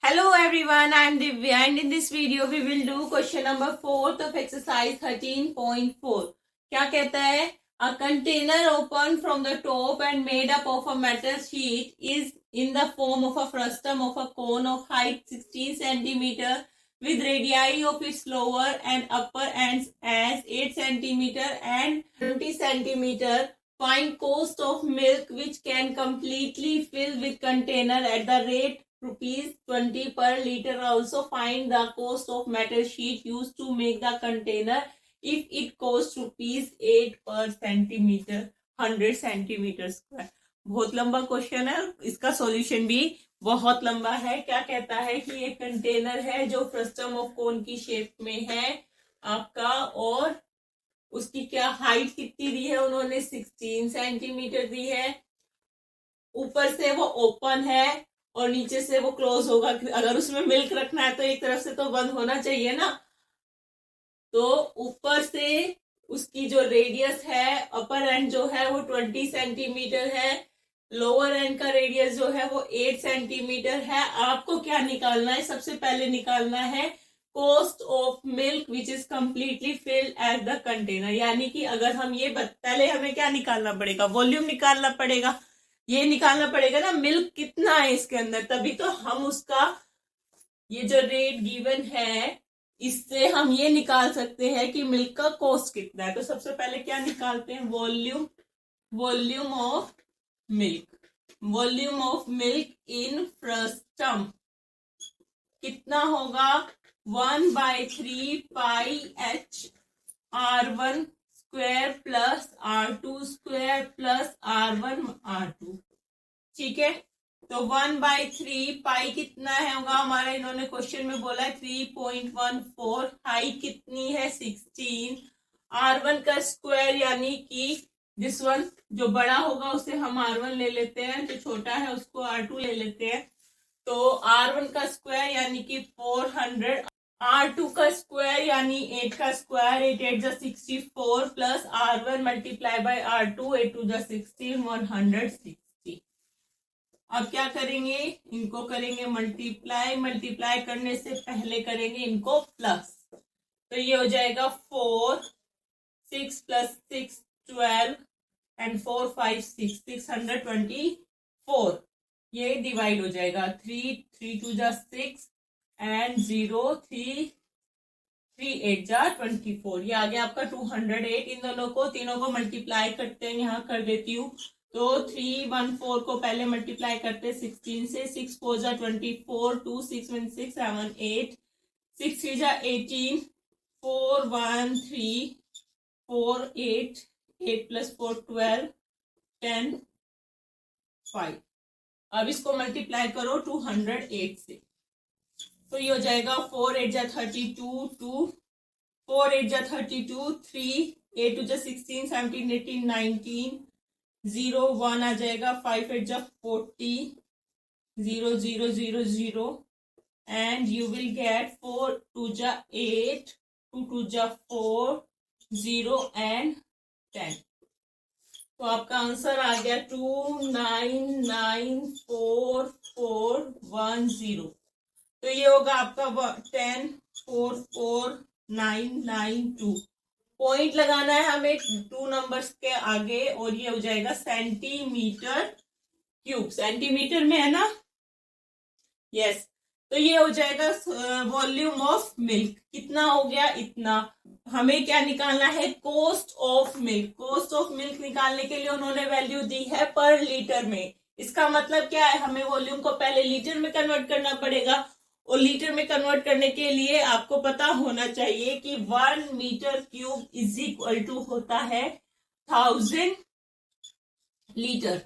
Hello everyone, I am Divya and in this video we will do question number 4 of exercise 13.4. क्या कहता है? A container opened from the top and made up of a metal sheet is in the form of a frustum of a cone of height 16 centimeter with radii of its lower and upper ends as 8 centimeter and 20 centimeter. Find cost of milk which can completely fill with container at the rate ₹20 per liter. Also find the cost of metal sheet used to make the container if it costs ₹8 per centimeter 100 centimeter square. बहुत लंबा question है, इसका solution भी बहुत लंबा है। क्या कहता है कि ये कंटेनर है जो फ्रस्टम ऑफ कोन की शेप में है आपका, और उसकी क्या हाइट कितनी दी है उन्होंने 16 सेंटीमीटर दी है। ऊपर से वो ओपन है और नीचे से वो क्लोज होगा। अगर उसमें मिल्क रखना है तो एक तरफ से तो बंद होना चाहिए ना। तो ऊपर से उसकी जो रेडियस है अपर एंड जो है वो 20 सेंटीमीटर है, लोअर एंड का रेडियस जो है वो 8 सेंटीमीटर है। आपको क्या निकालना है? सबसे पहले निकालना है cost of milk which is completely field at the container. यानी कि अगर हम ये पहले हमें क्या निकालना पड़ेगा? वॉल्यूम निकालना पड़ेगा। ये निकालना पड़ेगा ना मिल्क कितना है इसके अंदर, तभी तो हम उसका ये जो रेट गिवन है इससे हम ये निकाल सकते हैं कि मिल्क का कॉस्ट कितना है। तो सबसे पहले क्या निकालते हैं? Volume of milk in frustum कितना होगा? 1/3 पाई h r1 square plus r2 square plus r1 r2। ठीक है, तो 1/3 पाई कितना है होगा हमारा, इन्होंने क्वेश्चन में बोला है 3.14। हाइट कितनी है? 16। r1 का स्क्वायर यानी कि दिस वन जो बड़ा होगा उसे हम r1 ले लेते हैं, जो छोटा है उसको r2 ले लेते हैं। तो r1 का स्क्वायर यानी कि 400, r2 का स्क्वायर यानी 8 का स्क्वायर, 8 8 जा 64 plus r1 multiply by r2, 8 2 जा 16, 160। अब क्या करेंगे? इनको करेंगे मल्टीप्लाई करने से पहले करेंगे इनको प्लस। तो ये हो जाएगा 4, 6 प्लस 6 12 एंड 4 5 6 624। ये डिवाइड हो जाएगा 3 3 2 जा 6 एंड 0 3 3 8 जा 24। ये आ गया आपका 208। इन दोनों को तीनों को मल्टीप्लाई करते हैं, यहाँ कर देती हूँ। तो 314 को पहले मल्टीप्लाई करते 16 से, 6 4 जा 24, 2 6 1 6 7 8, 6 3 जा 18, 4 1 3 4 8, 8 प्लस 4 12, 10 5। अब इसको मल्टीप्लाई करो 208 से, तो ये हो जाएगा 4 8 जा 32, 2 4 8 जा 32, 3 8 2 जा 16 17 18 19, 0 1 आ जाएगा, 5 8 जा 40, 0 0 0 0 एंड यू विल गेट 4 2 जा 8, 2 2 जा 4, 0 एंड 10। तो आपका आंसर आ गया 299441 तो ये होगा आपका 10,44992। पॉइंट लगाना है हमें 2 नंबर्स के आगे, और ये हो जाएगा सेंटीमीटर क्यूब। सेंटीमीटर में है ना? यस। तो ये हो जाएगा वॉल्यूम ऑफ मिल्क। कितना हो गया? इतना। हमें क्या निकालना है? Cost of milk. Cost of milk निकालने के लिए उन्होंने वैल्यू दी है पर लीटर में। इसका मतलब क्या है? हमें वॉल्यूम को पहले लीटर में कन्वर्ट करना पड़ेगा, और लीटर में कन्वर्ट करने के लिए आपको पता होना चाहिए कि 1 metre cube is equal to होता है 1000 litre.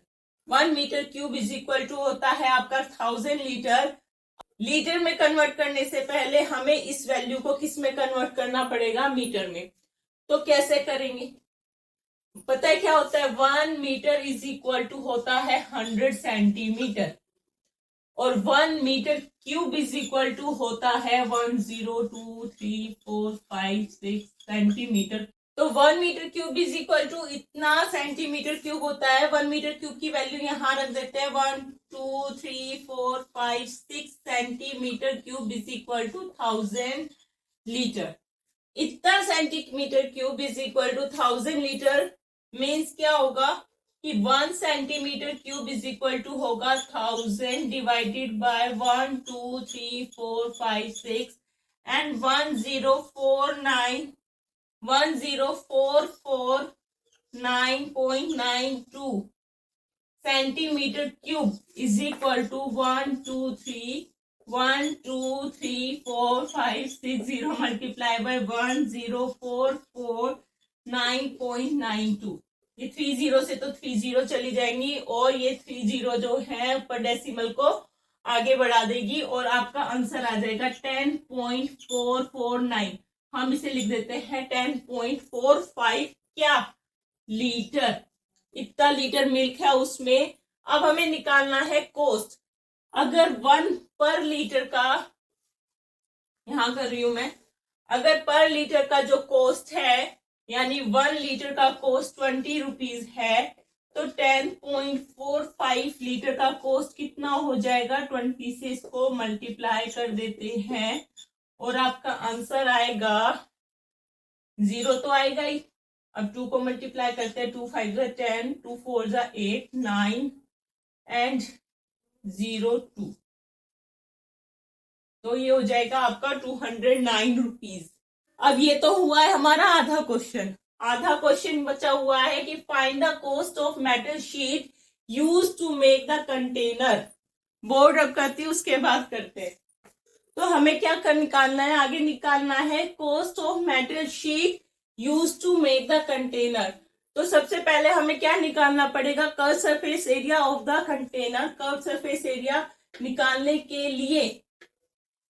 1 metre cube is equal to होता है आपका 1000 लीटर। लीटर में कन्वर्ट करने से पहले हमें इस वैल्यू को किस में कन्वर्ट करना पड़ेगा? मीटर में। तो कैसे करेंगे? पता है क्या होता है? 1 मीटर इज इक्वल टू होता है 100 सेंटीमीटर, और 1 metre cube is equal to होता है 102345 6 सेंटीमीटर तो 1 metre cube is equal to इतना सेंटीमीटर क्यूब होता है। 1 मीटर क्यूब की वैल्यू यहाँ रख देते हैं 1 2 3 4 5 6 centimetre cube is equal to 1000 litre. इतना centimetre cube is equal to 1000 litre means क्या होगा कि 1 centimetre cube is equal to होगा 1000 divided by 1 2 3 4 5 6 and 1044.92 centimetre cube is equal to 1 2 3 4 5 6 0 multiply by 1044.9.92। ये 30 से तो 30 चली जाएंगी और ये 30 जो है ऊपर डेसिमल को आगे बढ़ा देगी और आपका आंसर आ जाएगा 10.449। हम इसे लिख देते हैं 10.45 क्या लीटर। इतना लीटर मिल्क है उसमें। अब हमें निकालना है कॉस्ट। अगर 1 पर लीटर का, यहां कर रही हूं मैं, अगर पर लीटर का जो कॉस्ट है यानी 1 लीटर का कॉस्ट 20 रुपीज है तो 10.45 लीटर का कॉस्ट कितना हो जाएगा। 20 से इसको मल्टीप्लाई कर देते हैं और आपका आंसर आएगा 0 तो आएगा ही। अब 2 को मल्टीप्लाई करते हैं 2 5 10 2 4 8 9 एंड 0 2 तो ये हो जाएगा आपका 209 रुपीज। अब ये तो हुआ है हमारा आधा क्वेश्चन। आधा क्वेश्चन बचा हुआ है कि find the cost of metal sheet use to make the container. Board rub करती है उसके बाद करते हैं। तो हमें क्या कर निकालना है, आगे निकालना है cost of metal sheet use to make the container. तो सबसे पहले हमें क्या निकालना पड़ेगा, curve surface area of the container. Curve surface area निकालने के लिए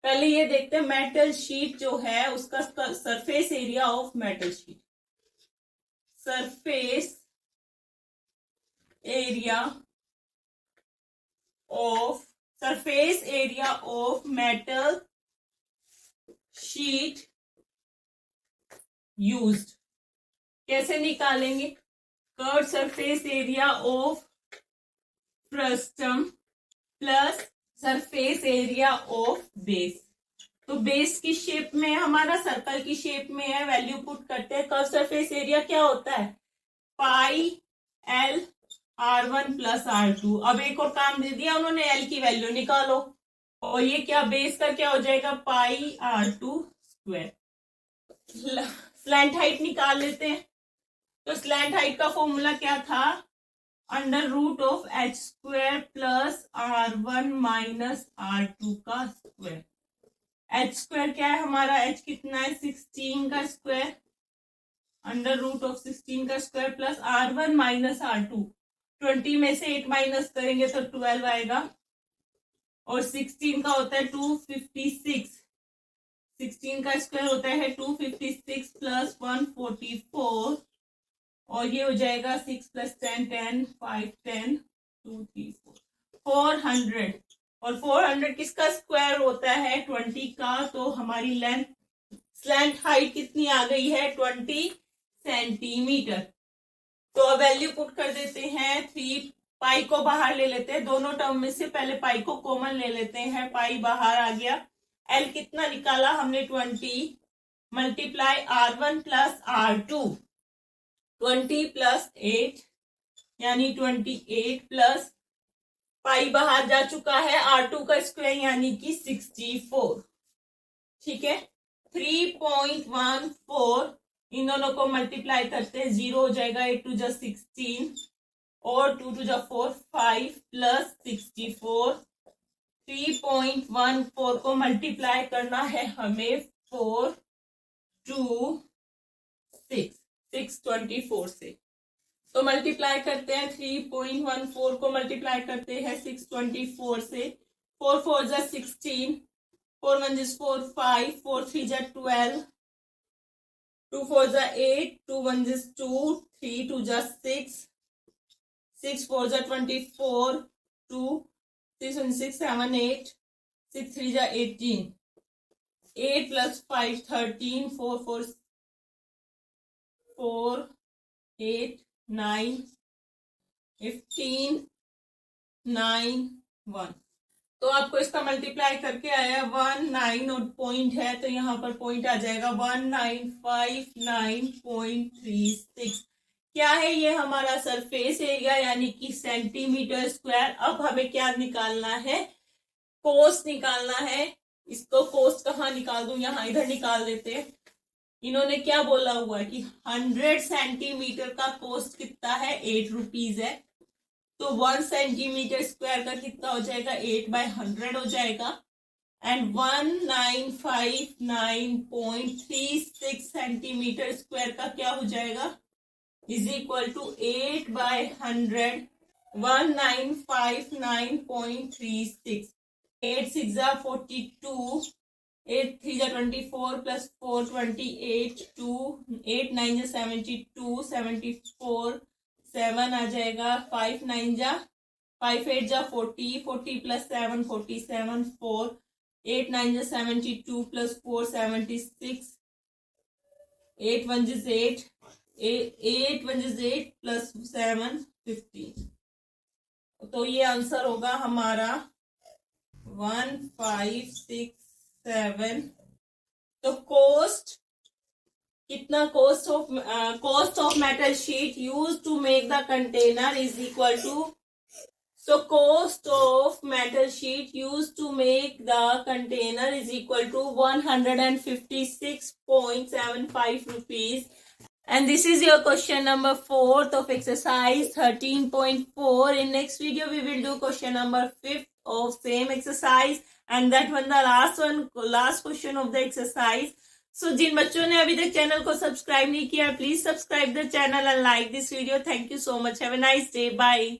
पहले ये देखते हैं मेटल शीट जो है उसका surface area of metal sheet. Surface area of metal sheet used. कैसे निकालेंगे, curve surface area of frustum plus surface area of base. तो बेस की शेप में हमारा सर्कल की शेप में है, वैल्यू पुट करते हैं। कर्व सरफेस एरिया क्या होता है, pi L R1 plus R2। अब एक और काम दे दिया उन्होंने, एल की वैल्यू निकालो और ये क्या बेस का क्या हो जाएगा पाई R2 स्क्वायर। स्लैंट हाइट निकाल लेते हैं। तो स्लैंट हाइट का फॉर्मूला क्या था, under root of h square plus R1 minus R2 का स्क्वायर। h स्क्वायर क्या है हमारा, h कितना है 16 का स्क्वायर, अंडर रूट ऑफ 16 का square plus R1 minus R2। 20 में से 8 माइनस करेंगे तो 12 आएगा और 16 का होता है 256। 16 का स्क्वायर होता है 256 प्लस 144 और ये हो जाएगा 6 प्लस 10 10 5 10 2 3 4 400। और 400 किसका स्क्वायर होता है 20 का। तो हमारी लेंथ स्लैंट हाइट कितनी आ गई है 20 सेंटीमीटर। तो अब वैल्यू पुट कर देते हैं 3। पाई को बाहर ले लेते हैं, दोनों टर्म में से पहले पाई को कॉमन ले लेते हैं। पाई बाहर आ गया। एल कितना निकाला हमने 20 multiply R1 plus R2 20 plus 8 यानी 28 प्लस पाई बाहर जा चुका है R2 का स्क्वायर यानी कि 64। ठीक है, 3.14 इन दोनों को मल्टीप्लाई करते हैं 0 हो जाएगा। 8 2 जा 16 और 2 2 जा 4 5 प्लस 64। 3.14 को मल्टीप्लाई करना है हमें 4 2 6 624 से। तो मल्टीप्लाई करते हैं 3.14 को मल्टीप्लाई करते हैं 624 से। 4 4 जा 16 4 1 is 4 5 4 3 जा 12 2 4 जा 8 2 1 is 2 3 2 जा 6 6 4 जा 24 2 6 1 6 7 8 6 3 जा 18 8 plus 5 13 4 4 4, 8, 9, 15, 9, 1। तो आपको इसका मल्टीप्लाई करके आया 19 और पॉइंट है तो यहाँ पर पॉइंट आ जाएगा 1959.36। क्या है ये हमारा सरफेस एरिया यानी कि सेंटीमीटर स्क्वायर। अब हमें क्या निकालना है, कोस्ट निकालना है। इसको कोस्ट कहाँ निकाल दूं, यहाँ इधर निकाल देते हैं। इन्होंने क्या बोला हुआ है कि 100 सेंटीमीटर का कोस्ट कितना है, 8 रुपीज है। तो 1 सेंटीमीटर स्क्वायर का कितना हो जाएगा, 8/100 हो जाएगा। एंड 1959.36 सेंटीमीटर स्क्वायर का क्या हो जाएगा, इज इक्वल टू 8/100, 1959.36। 8 6 42, 8 3 24 plus 4 28, 2 8 9 72, 74, 7 आ जाएगा, 5 9 5 8 40, 40 plus 7 47, 4 8 9 72 plus 4 76, 8 1 8, 8 1 8 plus 7 15। तो ये आंसर होगा हमारा 1567। तो कोस्ट कितना, cost of metal sheet use to make the container is equal to, so cost of metal sheet used to make the container is equal to 156.75 rupees. And this is your question number 4th of exercise 13.4. In next video we will do question number 5th of same exercise, and that one the last question of the exercise. So जिन बच्चों ने अभी तक channel को subscribe नहीं किया, please subscribe the channel and like this video. Thank you so much, have a nice day, bye.